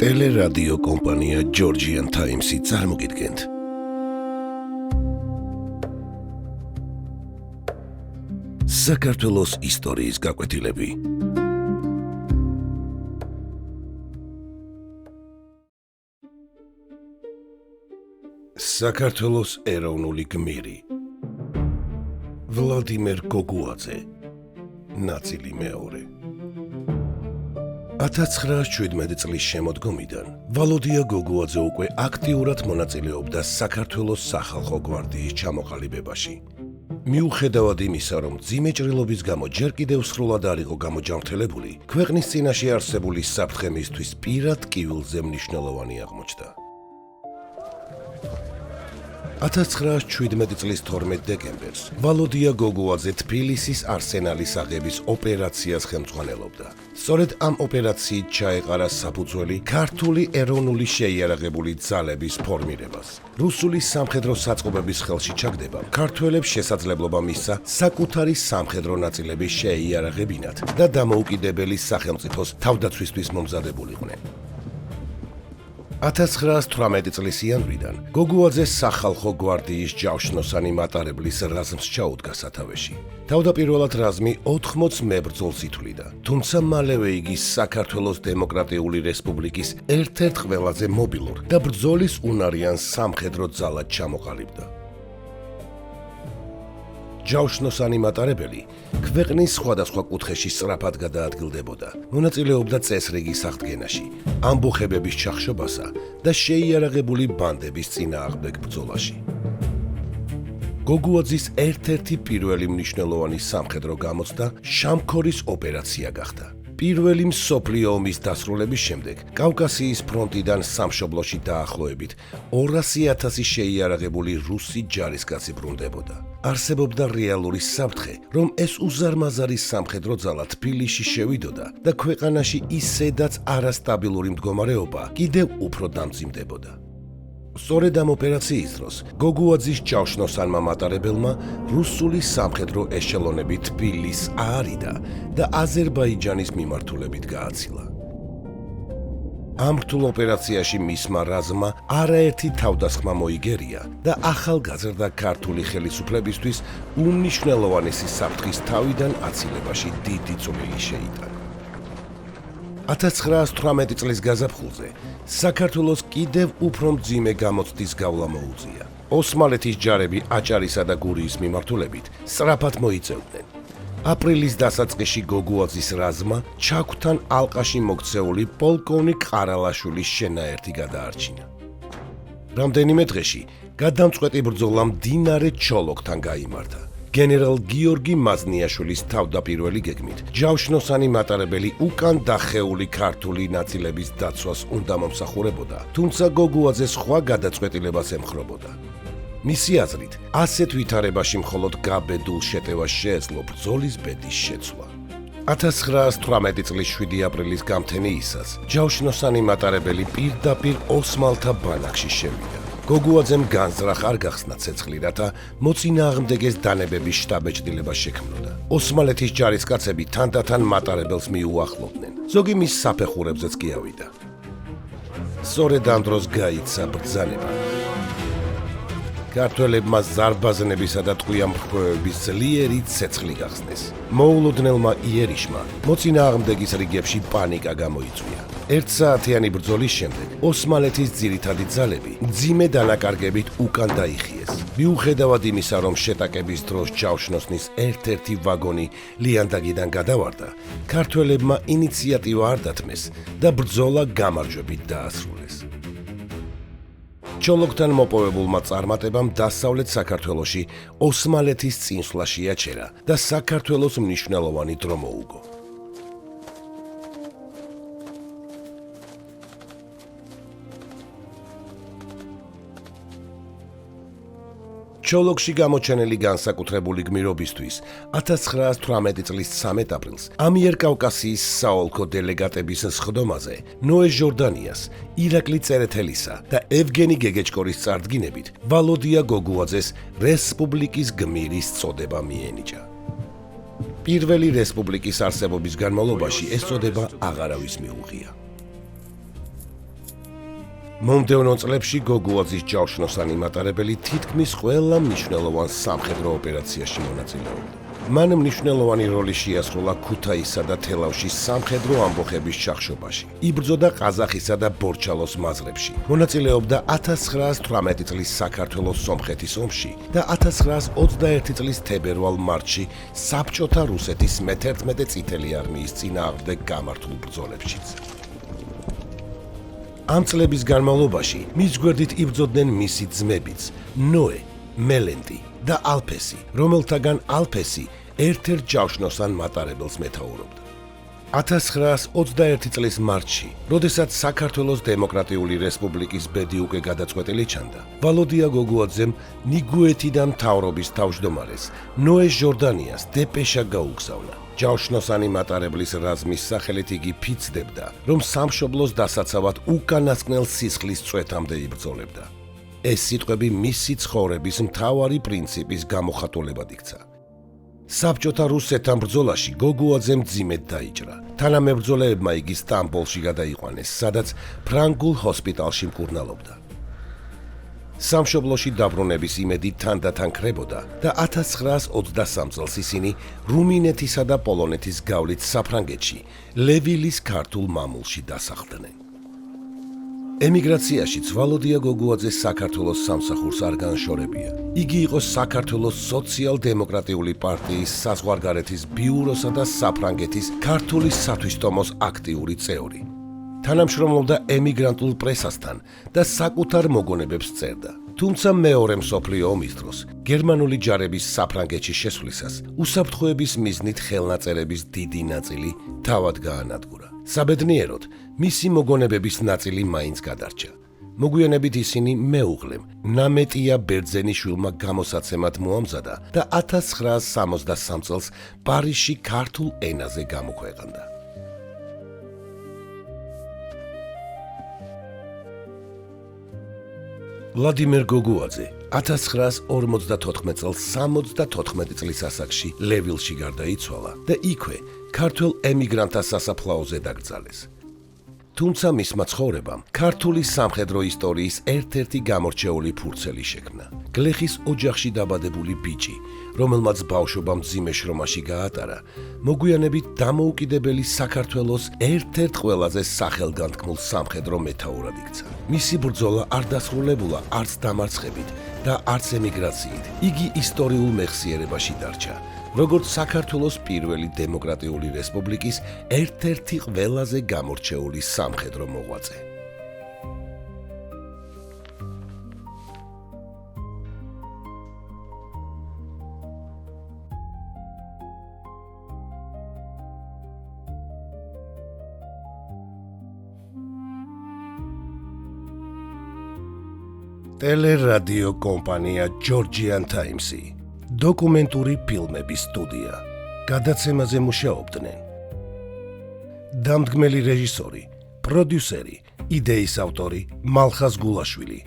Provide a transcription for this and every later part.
ტელერადიო კომპანია Georgian Times-ი წარმოგიდგენთ. საქართველოს ისტორიის გაკვეთილები. საქართველოს ეროვნული გმირი ვლადიმერ გოგუაძე ნაწილი მეორე 1917 წლის შემოდგომიდან ვალოდია გოგუაძე უკვე აქტიურად მონაწილეობდა საქართველოს სახალხო გვარდიის ჩამოყალიბებაში. მიუხედავად იმისა, რომ მძიმე ჭრილობის გამო ჯერ კიდევ სრულად არ იყო გამოჯანმრთელებული, ქვეყნის წინაშე არსებული საფრთხე მისთვის პირად კივილზე მნიშვნელოვანი აღმოჩნდა. 1917 წლის 12 დეკემბერს ვალოდია გოგუაძე თბილისის არსენალის აღების ოპერაციას ხელმძღვანელობდა. სწორედ ამ ოპერაციით ჩაეყარა საფუძველი ქართული ეროვნული შეიარაღებული ძალების ფორმირებას. რუსული სამხედრო საწყობების ხელში ჩაგდებამ ქართველებს შესაძლებლობა მისცა საკუთარი სამხედრო ნაწილების შეიარაღებინათ და დამოუკიდებელი სახელმწიფოს თავდაცვისთვის მომზადებულიყვნენ. 1918 წლის იანვრიდან გოგუაძე სახალხო გვარდიის ჯავშნოსანი მატარებლის რაზმს ჩაუდგა სათავეში. თავდაპირველად რაზმი 80 მებრძოლს ითვლიდა, თუმცა მალევე იგი საქართველოს დემოკრატიული რესპუბლიკის ერთ-ერთ ყველაზე მობილურ და ბრძოლის უნარიან სამხედრო ძალად ჩამოყალიბდა. ჯავშნოსანი მატარებელი ქვეყნის სხვადასხვა კუთხეში სწრაფად გადაადგილდებოდა, მონაწილეობდა წესრიგის აღდგენაში, ამბოხებების ჩახშობასა და შეიარაღებული ბანდების წინააღმდეგ ბრძოლაში. გოგუაძის ერთ-ერთი პირველი მნიშვნელოვანი სამხედრო გამოცდა შამქორის ოპერაცია გახდა. პირველი მსოფლიო ომის დასრულების შემდეგ კავკასიის ფრონტიდან სამშობლოში დაახლოებით 200,000 შეიარაღებული რუსი ჯარისკაცი ბრუნდებოდა. არსებობდა რეალური საფრთხე, რომ ეს უზარმაზარი სამხედრო ძალა თბილისში შევიდოდა და ქვეყანაში ისედაც არასტაბილური მდგომარეობა კიდევ უფრო დამძიმდებოდა. სწორედ ამ ოპერაციის დროს გოგუაძის ჯავშნოსანმა მატარებელმა რუსული სამხედრო ეშელონები თბილისს აარიდა და აზერბაიჯანის მიმართულებით გააცილა. ამ რთულ ოპერაციაში მისმა რაზმმა არაერთი თავდასხმა მოიგერია და ახალგაზრდა ქართული ხელისუფლებისთვის უმნიშვნელოვანესი საფრთხის თავიდან აცილებაში დიდი წვლილი შეიტანა. 1918 წლის გაზაფხულზე საქართველოს კიდევ უფრო მძიმე გამოცდის გავლა მოუწია. ოსმალეთის ჯარები აჭარისა და გურიის მიმართულებით სწრაფად მოიწევდნენ. აპრილის დასაწყისში გოგუაძის რაზმმა ჩაქვთან ალყაში მოქცეული პოლკოვნიკ ყარალაშვილის შენაერთი გადაარჩინა. რამდენიმე დღეში გადამწყვეტი ბრძოლა მდინარე ჩოლოქთან გაიმართა. გენერალ გიორგი მაზნიაშვილის თავდაპირველი გეგმით ჯავშნოსანი მატარებელი უკან დახეული ქართული ნაწილების დაცვას უნდა მომსახურებოდა, თუმცა გოგუაძე სხვა გადაწყვეტილებას ემხრობოდა. მისი აზრით, ასეთ ვითარებაში მხოლოდ გაბედულ შეტევას შეეძლო ბრძოლის ბედის შეცვლა. 1918 წლის 7 აპრილის გამთენიისას ჯავშნოსანი მატარებელი პირდაპირ ოსმალთა ბანაკში შევიდა. გოგუაძემ განზრახ არ გახსნა ცეცხლი, რათა მოწინააღმდეგეს დანებების შტაბ-ეჭდილება შექმნოდა. ოსმალეთის ჯარისკაცები თანდათან მატარებელს მიუახლოვდნენ. ზოგი მის საფეხურებზეც კი ავიდა. სწორედ ამ დროს გაიცა ბრძანება. ქართველებმა ზარბაზნებისა და ტყვიამფრქვევების ძლიერი ცეცხლი გახსნეს. მოულოდნელმა იერიშმა მოწინააღმდეგის რიგებში პანიკა გამოიწვია. ერთსაათიანი ბრძოლის შემდეგ ოსმალეთის ძირითადი ძალები მძიმე დანაკარგებით უკან დაიხიეს. მიუხედავად იმისა, რომ შეტაკების დროს ჯავშნოსნის ერთ-ერთი ვაგონი ლიანდაგიდან გადავარდა, ქართველებმა ინიციატივა არ დათმეს და ბრძოლა გამარჯვებით დაასრულეს. ჩოლოქთან მოპოვებულმა წარმატებამ დასავლეთ საქართველოში ოსმალეთის წინსვლა შეაჩერა და საქართველოს მნიშვნელოვანი დრო მოუგო. ჩოლოქში გამოჩენილი განსაკუთრებული გმირობისთვის 1918 წლის 13 აპრილს ამიერკავკასიის საოლქო დელეგატების სხდომაზე ნოე ჟორდანიას, ირაკლი წერეთელისა და ევგენი გეგეჭკორის წარდგინებით ვალოდია გოგუაძეს რესპუბლიკის გმირის წოდება მიენიჭა. პირველი რესპუბლიკის არსებობის განმავლობაში ეს წოდება აღარავის მიუღია. მომდევნო წლებში გოგუაძის ჯავშნოსანი მატარებელი თითქმის ყველა მნიშვნელოვან სამხედრო ოპერაციაში მონაწილეობდა. მან მნიშვნელოვანი როლი შეასრულა ქუთაისსა და თელავშის სამხედრო ამბოხების ჩახშობაში. იბრძოდა ყაზახისა და ბორჩალოს მაზრებში. მონაწილეობდა 1918 წლის საქართველოს სომხეთის ომში და 1921 წლის თებერვალ-მარტში საბჭოთა რუსეთის მე-11 წითელი არმიის წინააღმდეგ გამართულ ბრძოლებშიც. ამ წლების განმავლობაში მის გვერდით იბრძოდნენ მისი ძმებიც ნოე, მელენდი და ალფესი, რომელთაგან ალფესი ერთ-ერთ ჯავშნოსან მატარებელს მეთაურობდა. 1921 წლის მარტში, როდესაც საქართველოს დემოკრატიული რესპუბლიკის ბედი უკვე გადაწყვეტილი ჩანდა, ვალოდია გოგუაძემ ნიგუეთიდან მთავრობის თავმჯდომარეს ნოე ჟორდანიას დეპეშა გაუგზავნა. ჯავშნოსანი მატარებლის რაზმის სახელით იგი ფიცდებდა, რომ სამშობლოს დასაცავად უკანასკნელ სისხლის წვეთამდე იბრძოლებდა. ეს სიტყვები მისი ცხოვრების მთავარი პრინციპის გამოხატულებად იქცა. საბჭოთა რუსეთთან ბრძოლაში გოგუაძემ მძიმედ დაიჭრა. თანამებრძოლეებმა იგი სტამბოლში გადაიყვანეს, სადაც ფრანგულ ჰოსპიტალში მკურნალობდა. სამშობლოში დაბრუნების იმედი თანდათან ქრებოდა და 1923 წელს ისინი რუმინეთისა და პოლონეთის გავლით საფრანგეთში, ლევილის ქართულ მამულში დასახლდნენ. ემიგრაციაშიც ვალოდია გოგუაძე საქართველოს სამსახურს არ განშორებია. იგი იყო საქართველოს სოციალ-დემოკრატიული პარტიის საზღვარგარეთის ბიუროსა და საფრანგეთის ქართული სათვისტომოს აქტიური წევრი. თანამშრომლობდა ემიგრანტულ პრესასთან და საკუთარ მოგონებებს წერდა. თუმცა მეორე მსოფლიო ომის დროს, გერმანული ჯარების საფრანგეთში შესვლისას, უსაფრთხოების მიზნით ხელნაწერების დიდი ნაწილი თავად გაანადგურა. საბედნიეროდ, მისი მოგონებების ნაწილი მაინც გადარჩა. მოგვიანებით ისინი მეუღლემ, ნამეტია ბერძენიშვილმა გამოსაცემად მოამზადა და 1963 წელს პარიზში ქართულ ენაზე გამოქვეყნდა. ვლადიმერ გოგუაძე 1954 წელს 74 წლის ასაკში ლევილში გარდაიცვალა და იქვე ქართველ ემიგრანტთა სასაფლაოზე დაკრძალეს. თუმცა მისმა ცხოვრებამ ქართული სამხედრო ისტორიის ერთ-ერთი გამორჩეული ფურცელი შექმნა. გლეხის ოჯახში დაბადებული ბიჭი, რომელმაც ბავშვობა მძიმე შრომაში გაატარა, მოგვიანებით დამოუკიდებელი საქართველოს ერთ-ერთ ყველაზე სახელგანთქმულ სამხედრო მეთაურად იქცა. მისი ბრძოლა არ დასრულებულა არც დამარცხებით და არც ემიგრაციით. იგი ისტორიულ მეხსიერებაში დარჩა, როგორც საქართველოს პირველი დემოკრატიული რესპუბლიკის ერთ-ერთი ყველაზე გამორჩეული სამხედრო მოღვაწე. ტელერადიო კომპანია Georgian Times-ი, დოკუმენტური ფილმების სტუდია. გადაცემაზე მუშაობდნენ დამდგმელი რეჟისორი, პროდიუსერი, იდეის ავტორი მალხაზ გულაშვილი,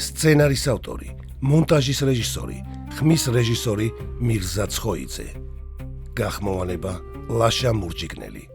სცენარის ავტორი, მონტაჟის რეჟისორი, ხმის რეჟისორი მირზა ცხოიძე. გახმოვანება ლაშა მურჯიგნელი.